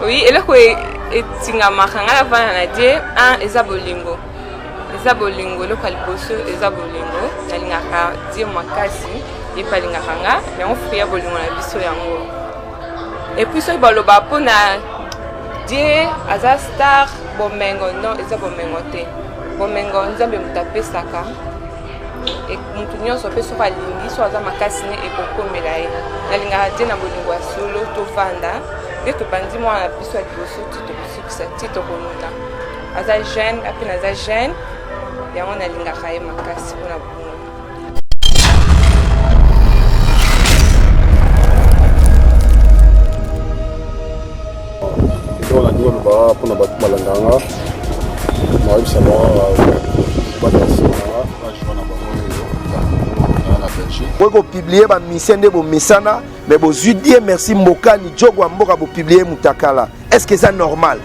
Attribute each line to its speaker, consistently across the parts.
Speaker 1: Oui, et là quoi etinga makanga vana na die un ezabolingo. Ezabolingo le kwa liboso ezabolingo nalingaka die makasi et palingaka nga et on fait bolingo na biso yango. Et puis so baloba pona die aza star bomengo non ezabomengo te. Bomengo nzambe mutapesaka. Et mutu nyonso pe so balingi so aza makasi ne ekokomela ye. Nalingaka die na bolingo ya solo to vanda. Dès que bandi moi la biso ya liboso tito konuna aza jeune apena aza jeune yango nalingaka ye makasi mpona bongo.
Speaker 2: Donc la nouvelle va pour la batte malanganga moi ça
Speaker 3: Vous publiez ma mission de vos messana, mais vos judiers merci Mbokani, Djogo Mboka vous publiez Mutakala. Est-ce que c'est normal?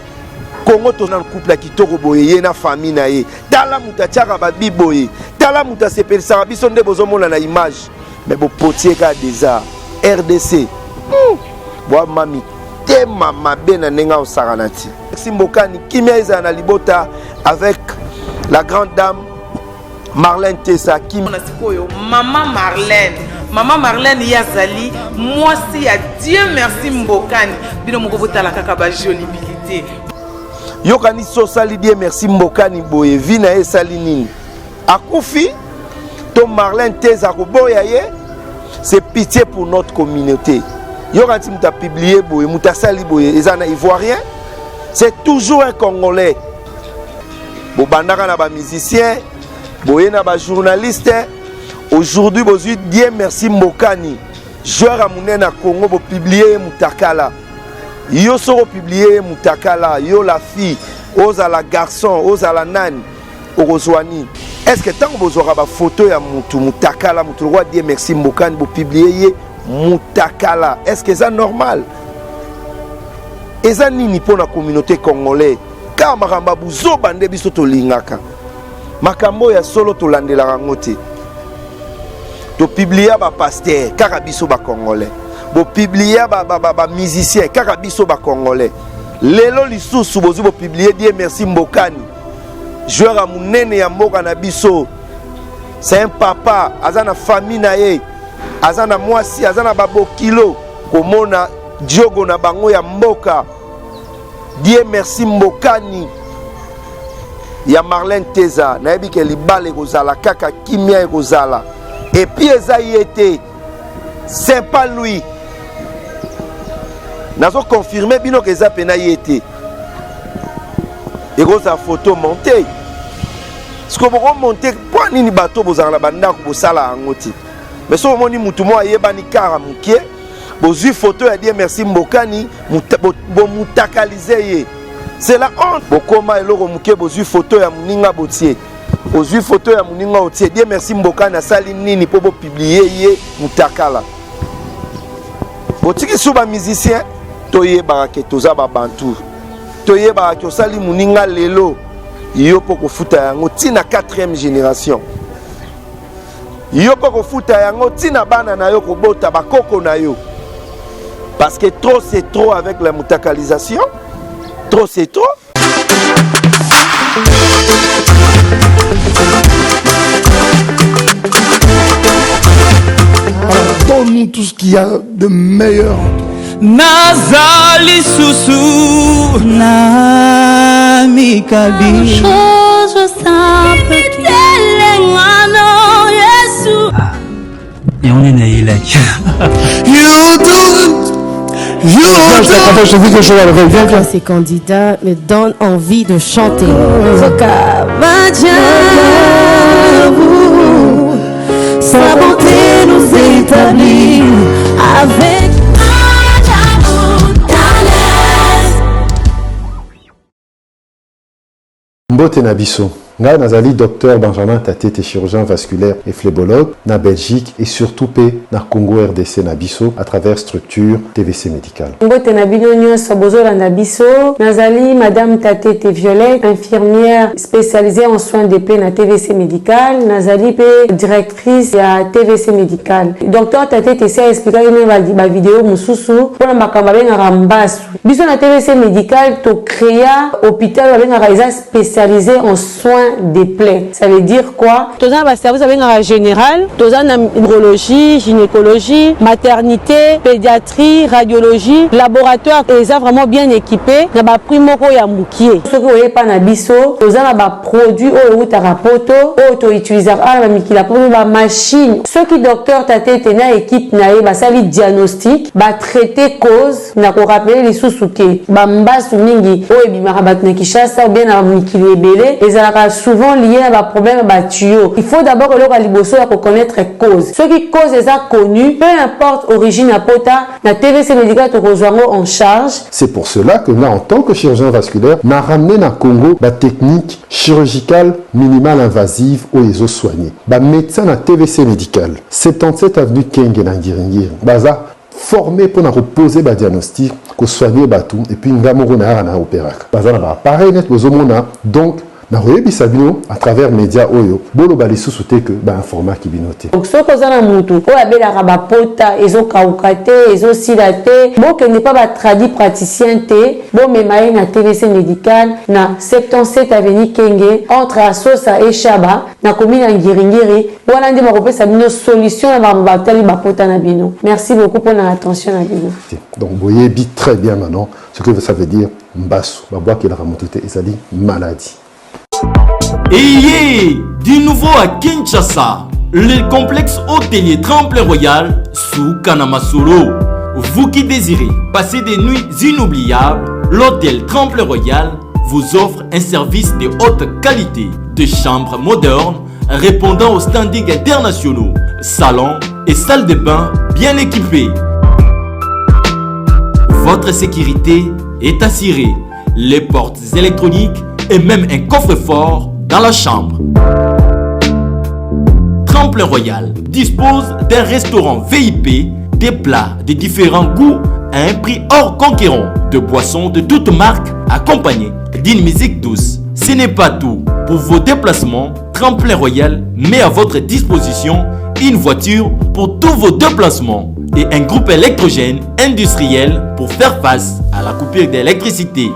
Speaker 3: Congo ton un couple qui toko boye na famille na ye. Tala mutachaka babi boye. Tala muta sepel sarabi sonde bozomo na image. Mais vos potiers ka déjà RDC. Boa mami te mama bena nenga o saranati. Merci Mbokani kimia eza na libota avec la grande dame Marlène Tessa qui
Speaker 4: Maman Marlène Yazali moi si à Dieu merci Mbokani bino mokobota la kaka ba jolibilité
Speaker 3: yokani so sali Dieu merci Mbokani boye vina e sali nini akufi to Marlène Tessa ko boya ye c'est pitié pour notre communauté yokani muta publier boye muta sali boye ezana ivoirien c'est toujours un congolais bo bandaka na ba musicien boye na ba journaliste aujourd'hui bozu Dieu merci Mbokani joueur à Mounena Congo bo publier Mutakala yo soro publier Mutakala yo la fille oza la garçon oza la nani orozwani est-ce que tant vous aurez ba photo ya mutu Mutakala mutu roi Dieu merci Mbokani bo publier Mutakala est-ce que c'est normal eza nini pour la communauté congolaise car maramba buzo bande biso to lingaka makambo ya solo to landela rangote to publier ba pasteur kaka biso ba congolais bo publier ba musicien kaka biso ba congolais lelo lisusu bozu bo publier Dieu merci Mbokani joueur a munene ya mboka na biso c'est un papa azana famille na ye azana mwasi azana babokilo komona Diogo na bango ya mboka Dieu merci Mbokani ya Marlène Tessa nayebi ke libale kozala kaka kimia kozala et puis eza yete c'est pas lui nazo confirmer bino ke eza pena yete et koza photo montée ce que vous monter pour nini bato bozala bandako bosala angoti mais so moni mutu mo ayebani kara mukie bozui photo ya Dieu merci Mbokani bo mutakalize ye. C'est la honte. Bokoma eloko muke bozui photo ya muninga botier. Bozui photo ya muninga botier. Dieu merci Mbokani asali nini po bo publier ye Mutakala. Botiki suba musicien toye barake toza ba bantu. Toye barake osali muninga lelo yo po kofuta yango tina 4e génération. Yo po kofuta yango tina bana na yo kobota bakoko na yo. Parce que trop c'est trop avec la mutakalisation. Trop c'est trop.
Speaker 2: donne-nous tout ce qu'il y a de meilleur.
Speaker 5: Nazali Soussou Na Mikabi
Speaker 6: chose simple qui
Speaker 5: et on est né il est
Speaker 6: ces candidats me donnent envie de chanter. Sa bonté nous établit avec
Speaker 7: Mbote na biso
Speaker 2: Nga nazali docteur Benjamin Tatete, chirurgien vasculaire et phlébologue na Belgique et surtout na Congo RDC na biso à travers structure TVC médicale.
Speaker 7: Mbote na bino nyonso bozolanda biso nazali madame Tatete Violette, infirmière spécialisée en soins de plaie na TVC médicale, nazali pe directrice ya TVC médicale. Docteur Tatete s'est expliqué na vidéo mususu pour na makamba bengaka mbasu. Biso na TVC médicale to créa hôpital bengaka spécialisé en soins des plaies. Ça veut dire quoi? Tous les services en général, tous les urologie, gynécologie, maternité, pédiatrie, radiologie, laboratoire, ils sont vraiment bien équipés. Nous avons pris moko ya mukie. Ce que vous voyez pas na biso, tous les produits au tarapoto, au utiliser à mikila pour la machine. Ceux qui docteur Tatete na équipe na ba sali diagnostic, ba traiter cause, na ko rappeler les sous-souké, ba mbasu mingi o ebimaka bat na Kinshasa ou bien na mikili ebele. Les alaka souvent liés à des problèmes à tuyaux. Il faut d'abord que l'on liboso à reconnaître cause. Ce qui cause les a connus, peu importe origine à pota, la TVC médicale te rejoindra en charge.
Speaker 2: C'est pour cela que nous, en tant que chirurgien vasculaire, nous avons ramené dans le Congo la technique chirurgicale minimale invasive aux les os soignés. Les médecins de TVC médicale, 77 avenue Kenge na Ngiringiri, baza formé pour reposer le diagnostic, pour soigner le bateau, et puis nous avons opéré. Baza na appareil net, donc na royebi sabino à travers médias oyo bolo bali sous-souté que un format qui binoté.
Speaker 7: Donc ce que ça mutu o abela rabapota ezo kaukate ezo silate bon que n'est pas ba tradi praticien té bon mais maï na TVC médical na 77 avenue Kenge entre Asosa et Chaba na commune Ngiringiri voilà ndé ba sabino solution na ba batali ba pota na bino. Merci beaucoup pour l'attention na bino.
Speaker 2: Donc boyebi très bien maintenant ce que ça veut dire mbasu ba bois qui la ramoté ezali maladie.
Speaker 8: Et du nouveau à Kinshasa, le complexe hôtelier Tremplin Royal sous Kanamasolo. Vous qui désirez passer des nuits inoubliables, l'hôtel Tremplin Royal vous offre un service de haute qualité, de chambres modernes répondant aux standards internationaux, salons et salles de bain bien équipées. Votre sécurité est assurée, les portes électroniques et même un coffre-fort dans la chambre. Tremplin Royal dispose d'un restaurant VIP, des plats de différents goûts à un prix hors conquérant, de boissons de toutes marques accompagnées d'une musique douce. Ce n'est pas tout. Pour vos déplacements, Tremplin Royal met à votre disposition une voiture pour tous vos déplacements et un groupe électrogène industriel pour faire face à la coupure d'électricité.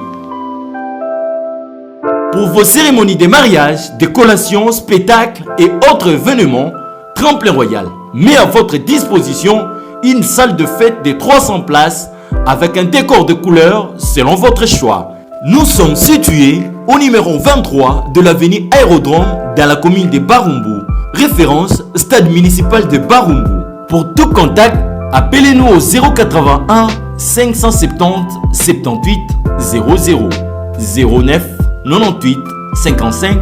Speaker 8: Pour vos cérémonies de mariage, de collations, spectacles et autres événements, Tremplin Royal met à votre disposition une salle de fête de 300 places avec un décor de couleurs selon votre choix. Nous sommes situés au numéro 23 de l'avenue Aérodrome dans la commune de Barumbu, référence stade municipal de Barumbu. Pour tout contact, appelez-nous au 081 570 78 00 09 98 55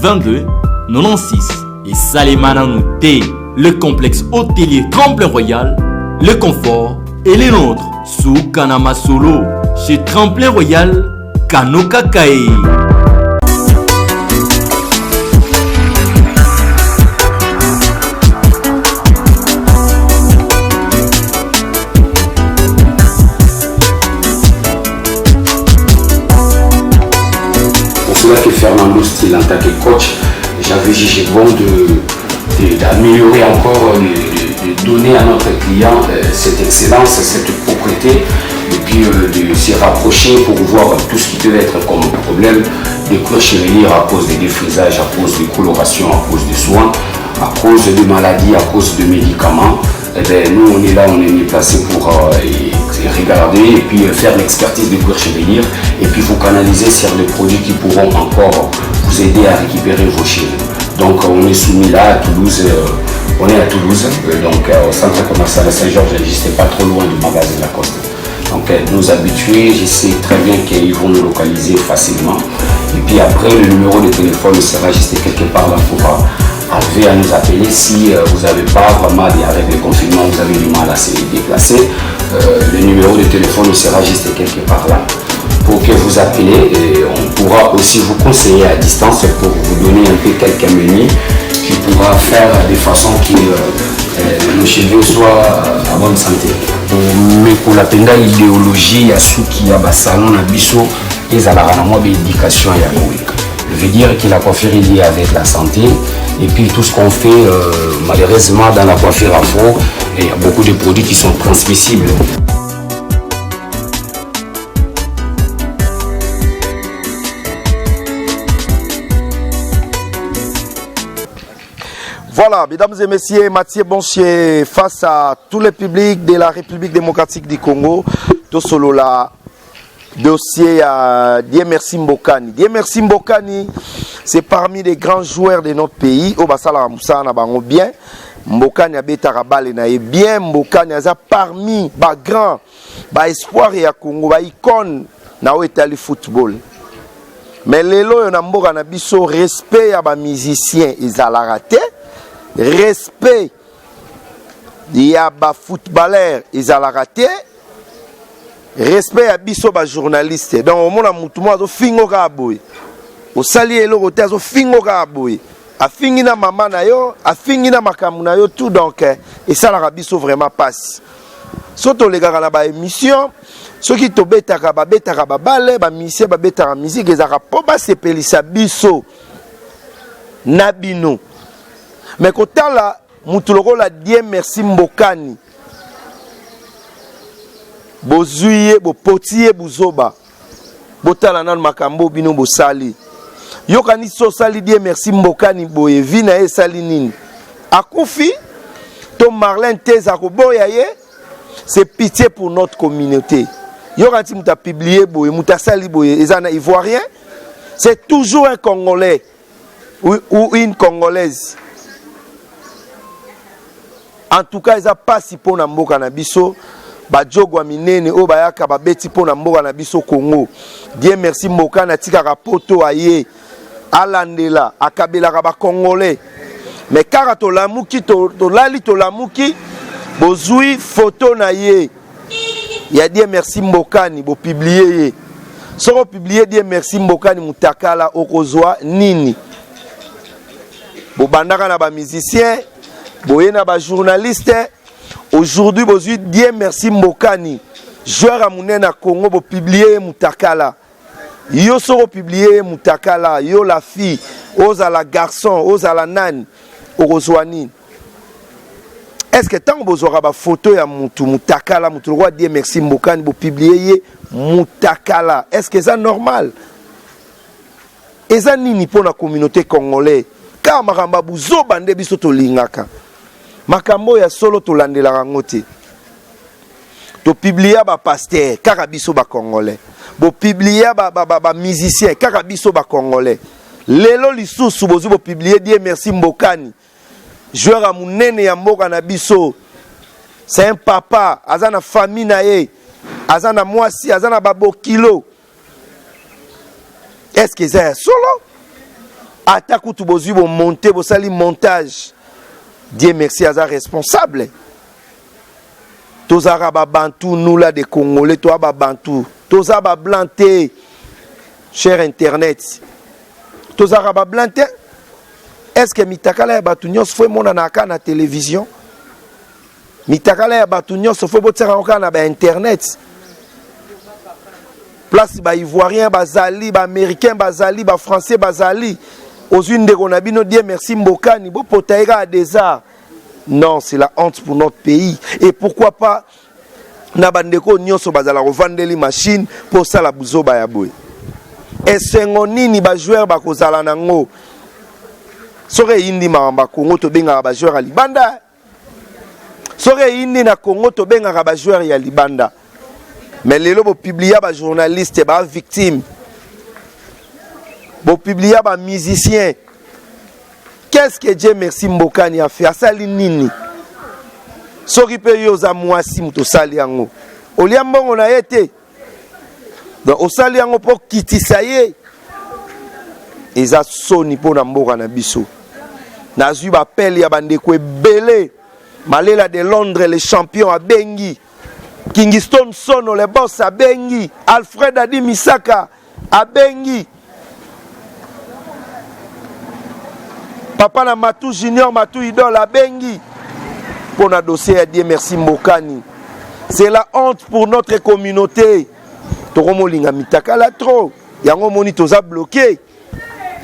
Speaker 8: 22 96 et Salimana Nouté, le complexe hôtelier Tremplin Royal, le confort et les nôtres sous Kanamasolo chez Tremplin Royal Kanokakae.
Speaker 9: Que Fernando Still en tant que coach, j'avais jugé bon d'améliorer encore, de donner à notre client cette excellence, cette propreté, et puis de se rapprocher pour voir tout ce qui peut être comme problème de cuir chevelu à cause des défrisages, à cause des colorations, à cause des soins, à cause de maladies, à cause de médicaments. Et bien, nous on est là, on est mis placé pour regarder et puis faire l'expertise de cuir chevelu et puis vous canaliser sur des produits qui pourront encore vous aider à récupérer vos cheveux. Donc on est soumis là à Toulouse, on est à Toulouse, donc au centre commercial de Saint-Georges, juste pas trop loin du magasin de la Coste. Donc nos habitués, je sais très bien qu'ils vont nous localiser facilement. Et puis après le numéro de téléphone sera juste quelque part là pour arriver à nous appeler si vous n'avez pas vraiment avec le confinement, vous avez du mal à se déplacer. Le numéro de téléphone sera juste quelque part là. pour que vous appelez. Et on pourra aussi vous conseiller à distance pour vous donner un peu quelques menus qui pourra faire de façon que le cheveu soit en bonne santé. Mais pour la penga idéologie, il y a ceux qui a salon na biso et à la éducation ya je veux dire que la coiffure est liée avec la santé et puis tout ce qu'on fait malheureusement dans la coiffure afro, il y a beaucoup de produits qui sont transmissibles.
Speaker 3: Voilà, mesdames et messieurs, Mathieu Bonchier face à tous les publics de la République démocratique du Congo, tout solo la dossier à Dieu merci Mbokani. Dieu merci Mbokani, c'est parmi les grands joueurs de notre pays. Au Basala Moussa na bango bien. Mbokani a betarabale na bien. Mbokani a parmi les grands, les espoirs ya Congo, les icônes na Itali football. Mais lelo yon mboka na biso respect ya ba musiciens ezala raté. Respect ya ba footballeur ezala raté. Respect à biso ba journaliste. Donc au monde mutu mo azo fingo ka boy. O sali eloko te azo fingo ka boy. A fingi na mama na yo, a fingi na makamu na yo tout donc et ça la biso vraiment passe. Soto les gars na ba émission, ceux qui to betaka ba balé, ba misé ba betaka musique ezaka po ba sepelisa biso na bino. Mais kotala mutu loko la Dieu merci Mbokani. Bozuye, bopotiye, bozoba. Botala nan makambo bino bosali. Yokani so sali Dieu merci Mbokani boye vina e sali nini. Akufi, to Marlène Teza koboya ye, c'est pitié pour notre communauté. Yokani muta publié boye, muta sali boye, ezana ivoirien, c'est toujours un Congolais ou une Congolaise. En tout cas, ils a pas si pour na mboka na biso. Bajogwa minene o bayaka babeti pona mboka na biso Congo. Dieu merci Mboka na tika rapoto aye alandela akabelaka ba congolais. Mais kaka to lamuki to lali to lamuki bozui photo na ye. Ya Dieu merci Mbokani bo publier ye. Soko publier Dieu merci Mbokani mutakala okozwa nini. Bo bandaka na ba musicien, boye na ba journaliste. Aujourd'hui, aujourd'hui, Dieu merci Mbokani. Joueur à Mounena Congo, pour publier Moutakala. Yo soro publier Moutakala. Yo la fille, ose à la garçon, ose à la nan, Orozwani. Est-ce que tant que vous aurez une photo ya Moutakala, Moutouroi, Dieu merci Mbokani, pour publier Moutakala? Est-ce que c'est normal? Et ça nini pour la communauté congolaise? Car Maramba Bouzo Bande Bisoto Lingaka. Makambo ya solo to landela rangote. To publier ba pasteur, kaka biso ba congolais. Bo publier ba musicien, kaka biso ba congolais. Lelo lisusu bozu bo publier Dieu merci Mbokani. Joueur a munene ya mboka na biso. C'est un papa, azana famille na ye, azana mwasi, azana babo kilo. Est-ce que c'est solo? Ataku tu bozu bo monter, bo sali montage. Dieu merci à sa responsable. Tous arabes bantou, nous là des Congolais, toi bantou. Tous arabes blantés, cher internet. Tous arabes blantés. Est-ce que mitakala ya batunios foi mon anaka na télévision? Mitakala ya batunios foi botera anaka na internet. Place ba ivoirien, bazali, ba américain, bazali, ba français, bazali. Aux unes de Ronabino, Dieu merci Mbokani, bo potaïga à des arts. Non, c'est la honte pour notre pays. Et pourquoi pas, Nabandeko Nyonso Bazala revendre les machines pour ça la bouzo bayaboy. Et c'est nini ba joueur ba kozala nango. Sore indi maramba Congo to benga ba joueur à Libanda. Sore indi na Congo to benga ba joueur ya Libanda. Mais lelo bo publier ba journaliste ba victime. Bo publier ba musicien. Qu'est-ce que Dieu merci Mbokani a fait? Asali nini? Soki pe yo za mwasi muto sali yango. Olia mbongo na yete. Donc osali yango po kitisa ye. Eza soni po na mboka na biso. Nazui ba pele ya bandeko ebele. Malela de Londres les champions a bengi. Kingston Sono le boss abengi, Alfred Adi Misaka abengi, Papa na Matou Junior Matou Idol abengi. Pour notre dossier à Dieu merci Mbokani. C'est la honte pour notre communauté. Toromo linga mitakala trop. Yango moni toza bloqué.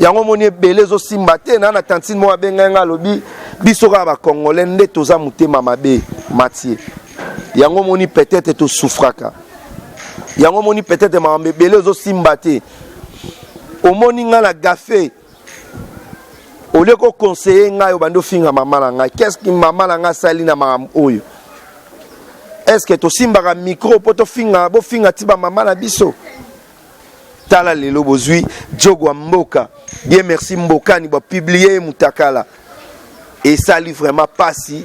Speaker 3: Yango moni belé zo simbate na tantine mo abenga lobi bisoka ba congolais nde toza mutema mabe Mathieu. Yango moni peut-être to souffraka. Yango moni peut-être ma belé zo simbate. O moni nga la gafé. Au lieu de conseiller nga bando finga mama nga, qu'est-ce que mama nga sali na ma oyo? Est-ce que to simba micro poto finga bo finga tiba mama na biso? Tala lelo bozui Diogo Mboka. Bien merci Mboka ni ba publier mutakala. Et ça li vraiment passi.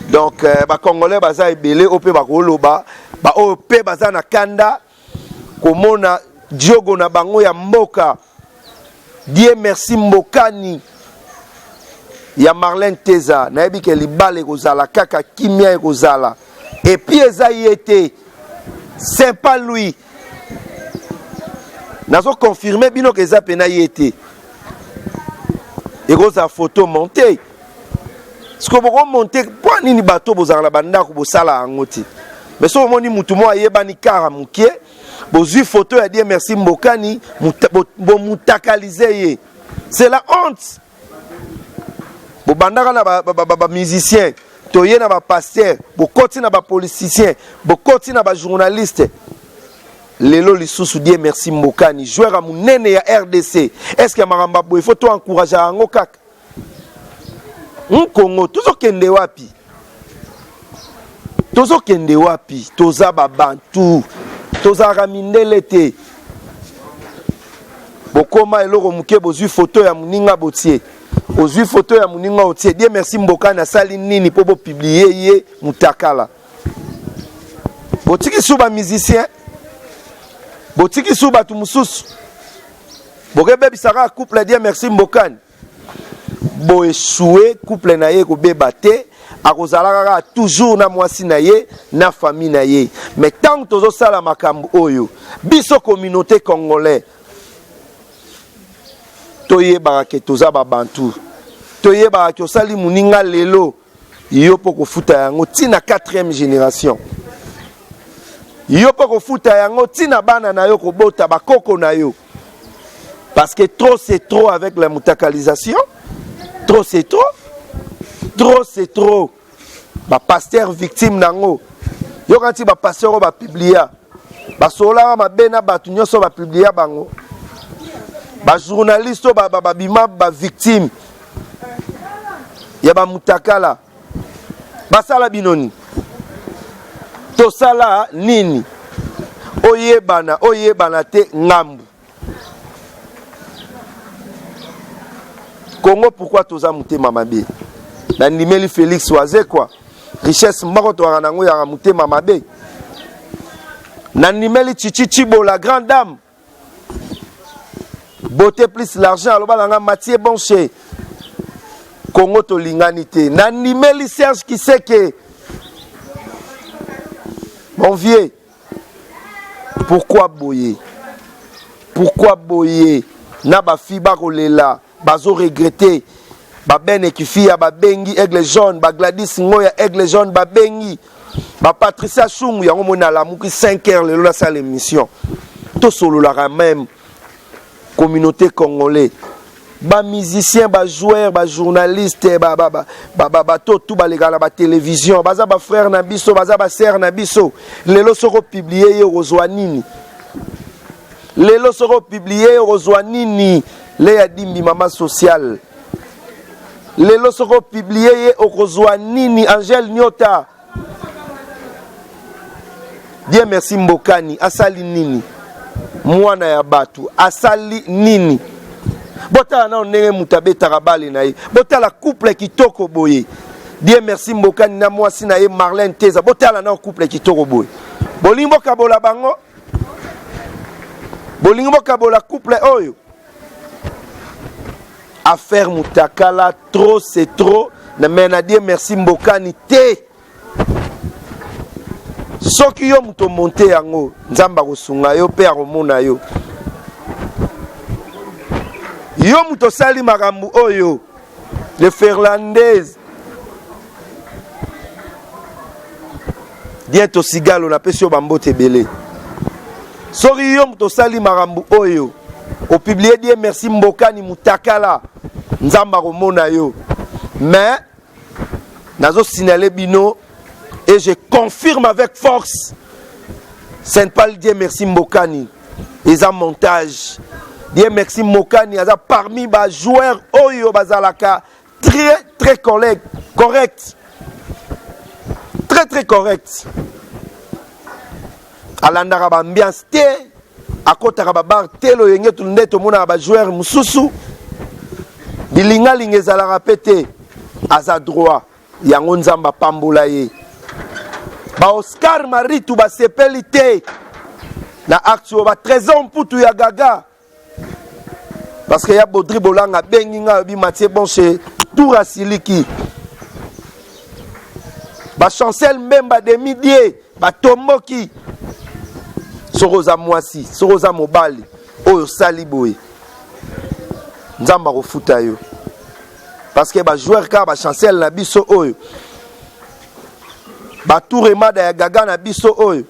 Speaker 3: Donc ba congolais baza ebele ope ba koloba, ba ope baza na kanda komona Diogo na bango ya Mboka. Bien merci Mbokani. Ya Marlène Teza na yebi ke libale kozala kaka kimia kozala et puis eza yete c'est pas lui nazo confirmer bino ke eza pena yete et koza photo montée ce que boko monter pour nini bato bozala banda ko bosala angoti mais so moni mutu mo ayebani kara mukie bozui photo ya dire merci Mbokani mutakalize ye c'est la honte. Bobandaka na ba musicien, toye na ba pasteur, bokoti na ba politicien, bokoti na ba journaliste. Lelo lisusu die merci Mbokani, joueur a munene ya RDC. Est-ce que maramba bo il faut to encourager ango kaka. Kongo tozo kende wapi? Tozo kende wapi? Toza ba bantu, toza ramindele te. Bokoma eloko muke bozui photo ya muninga botier. Ozui photo ya muninga otie die merci Mbokani asali nini po bo publier ye mutakala. Botiki suba musicien. Botiki suba tumususu. Bokebe bisaka couple die merci Mbokani. Bo échoué couple na ye ko beba te akozalaka toujours na mwasi na ye na famille na ye. Mais tant tozo sala makambo oyo biso communauté congolais toye barake toza babantu toye barake osali muninga lelo yo poko futa yango tina 4e génération yo poko futa yango tina bana na yo kobota bakoko na yo parce que trop c'est trop avec la mutakalisation trop c'est trop trop c'est trop ba pasteur victime nango yo kanti ba pasteur ba publier ba sola ma bena batu nyoso ba publier bango. Ba journaliste ba bima ba victime ya ba mutakala basala binoni to sala nini oyebana te ngambu Congo pourquoi toza mutema mabe na ndimeli Félix waze quoi richesse mbako to ranango ya mutema mabe na ndimeli Chichichibo la grande dame. Beauté plus l'argent, alors balanga Mathieu Bonché. Congo to linganité. Nanimeli Serge qui sait que mon vieux, pourquoi boyer? Pourquoi boyer? Na ba fiba kolela, bazo regretter. Ba bene qui fia ba bengi aigle jaune, ba Gladys Ngoya aigle jaune ba bengi. Ba Patricia Chungu yango mona la muki 5h le la salle émission. To solo la même communauté congolais, ba musicien, ba joueur, ba journaliste, ba tout ba les gars ba télévision, ba za ba frère na biso, ba za ba sœur na biso. Lelo soko publier rozwa nini? Lelo soko publier rozwa nini? Le ya dimbi mama social. Lelo soko publier rozwa nini? Angel Nyota. Dieu merci Mbokani, asali nini? Mwana ya batu asali nini bota na ndenge mutabe tarabali na ye bota la couple kitoko boye Dieu merci Mbokani na mwasi na ye Marlène Teza bota la na couple kitoko boye bolingo kabola bango bolingo kabola couple oyo affaire mutakala trop c'est trop na mena Dieu merci Mbokani te soki yo muto monte yango nzamba kosunga yo pe akomona yo yo muto sali makambo oyo le Ferlandaise bien to sigalo na pesi yo bambote ebele soki yo muto sali makambo oyo o publier die merci mbokani mutakala nzamba komona yo mais nazo signaler bino et je confirme avec force ce n'est pas le Dieu merci mbokani ils ont montage Dieu merci mbokani aza parmi ba joueurs oyo bazalaka très très correct très correct alandaka ba ambiance te akotaka ba bar telo yenge tunde to mona ba joueur mususu bilingalinga ezalaka pete aza droit yango nzamba pambola ye ba Oscar Maritu ba sepeli te na acte ba trésor mputu ya gaga parce que ya Baudry Bolanga bengi nga bi Mathieu Bonche tour asiliki ba chancel Mbemba de Midie ba tomboki Soroza Mwasi Soroza Mobali oyo sali boye nzamba kofuta yo parce que ba joueur ka ba chancel na biso oyo ba tour emada ya gaga na biso oyo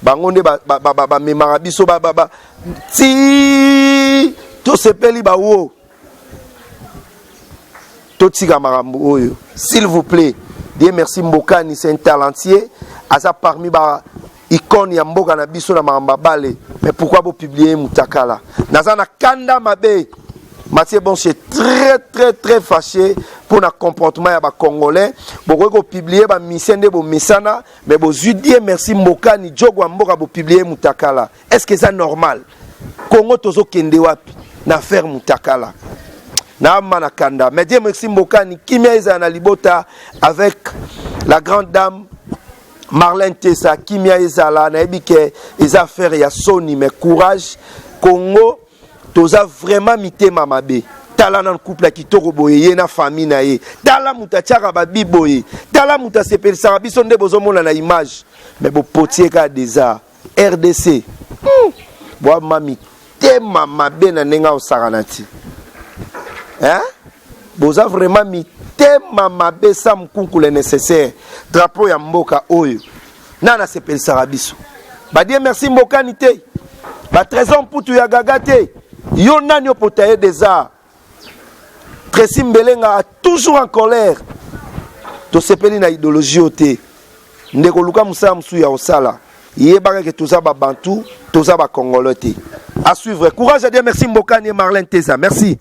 Speaker 3: bango nde ba memara biso ba ti to sepeli ba wo to tika marambo oyo s'il vous plaît Dieu merci mbokani c'est un talentier asa parmi ba icône ya mboka na biso na maramba bale mais pourquoi vous publier mutakala nazana kanda mabe Mathieu Bonche très fâché pour le comportement ya ba congolais boko ko publier ba misende bo misana mais bo Dieu merci mbokani jogwa mboka bo publier mutakala est-ce que c'est normal Congo tozo kende wapi na faire mutakala na mana kanda mais Dieu merci mbokani kimia eza na libota avec la grande dame Marlène Tessa kimia ezala na ebike eza faire ya soni mais courage Congo toza vraiment mitema mabe tala na couple kitoko boye ye na famille na ye tala muta tiaka ba biboye tala muta sepelisa biso nde bozomona na image mais bo potier ka déjà RDC bo mami tema mabe na nenga osaranati hein boza vraiment mitema mabe sa mkunkule nécessaire drapeau ya mboka oyo nana sepelisa biso ba die merci mbokani te ba trésor mputu ya gaga te yo nani opotaye des arts Tracy Mbelenga a toujours en colère to sepeli na idéologie ote ndeko luka musala musu ya osala yebaka ke toza ba bantu toza ba congolais te à suivre courage à Dieu merci mbokani Marlène Tessa merci